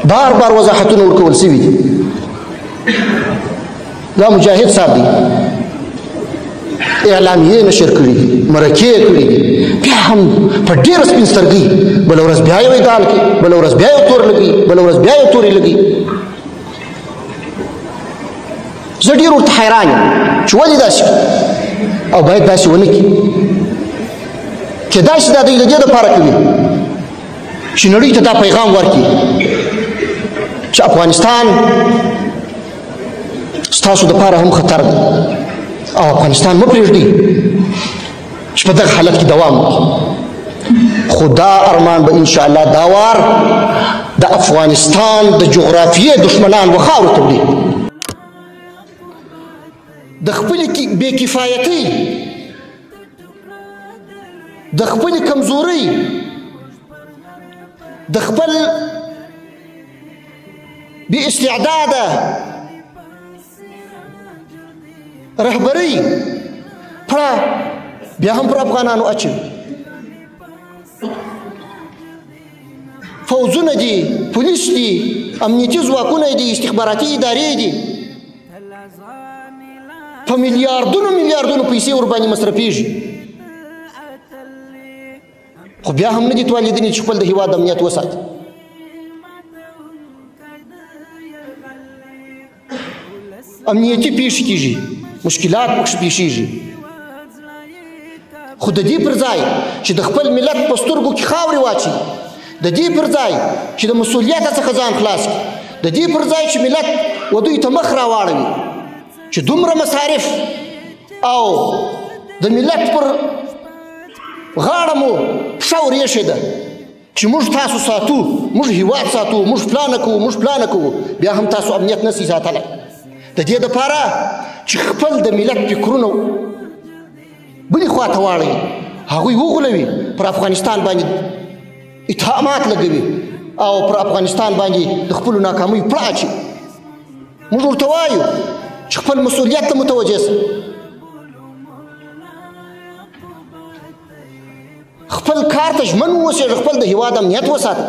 بار بار وضاحتونه ورکول شوي دي. دا مجاهد صاحب دی اعلامیې نشر کړي دي، مرکې کړي دي، بیا هم په ډېره سپین سترګۍ بله ورځ بیا یو ادعال کوي، بله ورځ بیا یو تور لګي، بله ورځ بیا یو تورې لګي. زه ډېر ورته حیران یم چې ولې داسې او باید داسې ونه کړي. کېدای شي دا دوی د دې دپاره کوي چې نړۍ ته دا پیغام ورکړي چې افغانستان ستاسو دپاره هم خطر دی او افغانستان مه پرېږدئ چې په دغه حالت کې دوام وکړي. خو دا ارمان به انشاءالله دا وار د افغانستان د جغرافیې دشمنان و خاورو ته وړي. د خپلې بې کفایتۍ، د خپلې کمزورۍ، د خپل بې استعداده رهبرۍ پړه بیا هم پر افغانانو اچوي. فوزونه دي، پولیس دي، امنیتي ځواکونه دي، استخباراتي ادارې دي، په میلیاردونو میلیاردونو پیسې ورباندې مصرفېږي، خو بیا هم نه دي توانېدلي چې خپل د هېواد امنیت وساتي. امنیتي پیښې کېږي، مشکلات پکښې پیښېږي، خو د دې پر ځای چې د خپل ملت په سترګو کې خاورې واچي، د دې پر ځای چې د مسؤلیته څخه ځان خلاص کړي، د دې پر ځای چې ملت و دوی ته مخ راواړوي چې دومره مصارف او د ملت پر غاړه مو پښه ورېښې ده چې موږ تاسو ساتو، موږ هېواد ساتو، موږ پلانه کوو، موږ پلانه کوو، بیا هم تاسو امنیت نسئ ساتلی. د دې دپاره چې خپل د ملت فکرونه بلې خواته واړوي، هغوی وغولوي، پر افغانستان باندې اتهامات لګوي او پر افغانستان باندې د خپلو ناکامیو پړه اچوي. موږ ورته وایو چې خپل مسؤلیت ته متوجه سه، خپل کار ته ژمن واوسېږه، خپل د هېواد امنیت وساته،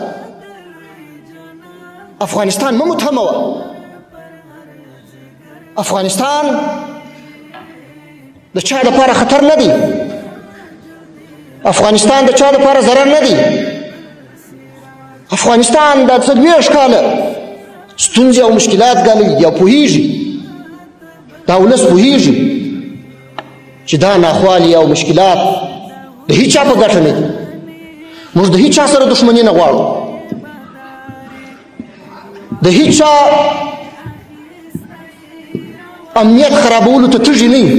افغانستان مه متهموه. افغانستان د چا دپاره خطر نه دی، افغانستان د چا دپاره ضرر نه دی. افغانستان دا 40 کاله ستونزې او مشکلات ګاللي دي او پوهېږي، دا ولس پوهېږي چې دا ناخوالې او مشکلات د هېچ چا په ګټه نه دي. موږ د هېچ چا سره دښمني نه غواړو، د هېچ چا امنیت خرابولو ته تږي نه یو،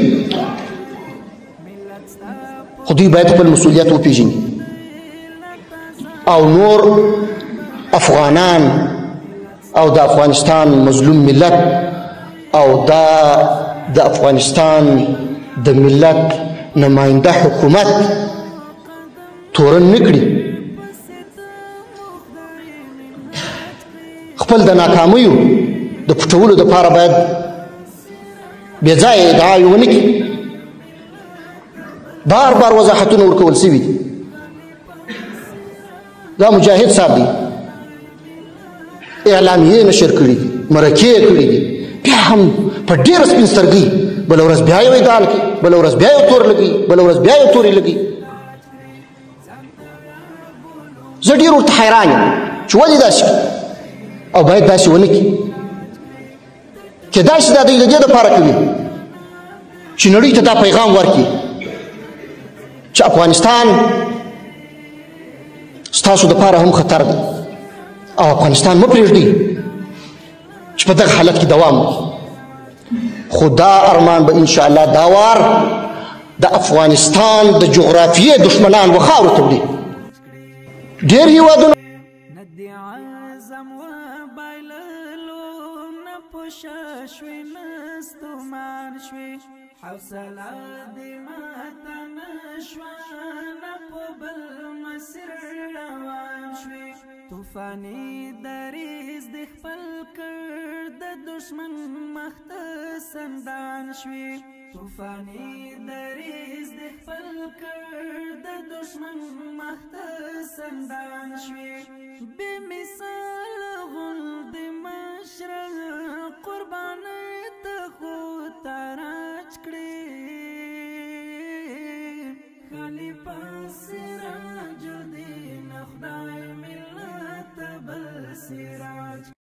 خو دوی باید خپل مسؤلیت وپېژني او نور افغانان او د افغانستان مظلوم ملت او دا د افغانستان د ملت نماینده حکومت تورن نه کړي، خپل د ناکامیو د پټولو دپاره باید بې ځایه ادعاوې ونه کړي. بار بار وضاحتونه ورکول شوي دي. دا مجاهد صاحب دی اعلامیې نشر کړي دي، مرکې کړي دي، بیا هم په ډېره سپین سترګۍ بله ورځ بیا یو ادعال کوي، بله ورځ بیا یو تور لګي، بله ورځ بیا یو تورې لګي. زه ډېر ورته حیران یم چې ولې داسې کوي او باید داسې ونه کړي. کېدای شي دا دوی د دې دپاره کوي چې نړۍ ته دا پیغام ورکړي چې افغانستان ستاسو دپاره هم خطر دی او افغانستان مه پرېږدئ چې په دغه حالت کې دوام وکړي. خو دا ارمان به انشاءالله دا وار د افغانستان د جغرافیې دشمنان و خاورو ته وړي. ډېر هېوادونه شوي نستمان شوي حوصله دې ماته نشوه نه په بل مسیر روان شوي طوفاني دریځ دې خپل کړ د دشمن مخ ته سندان شوي طوفاني دریځ دې خپل کړ د دشمن مخ ته سندان شوي بې مثال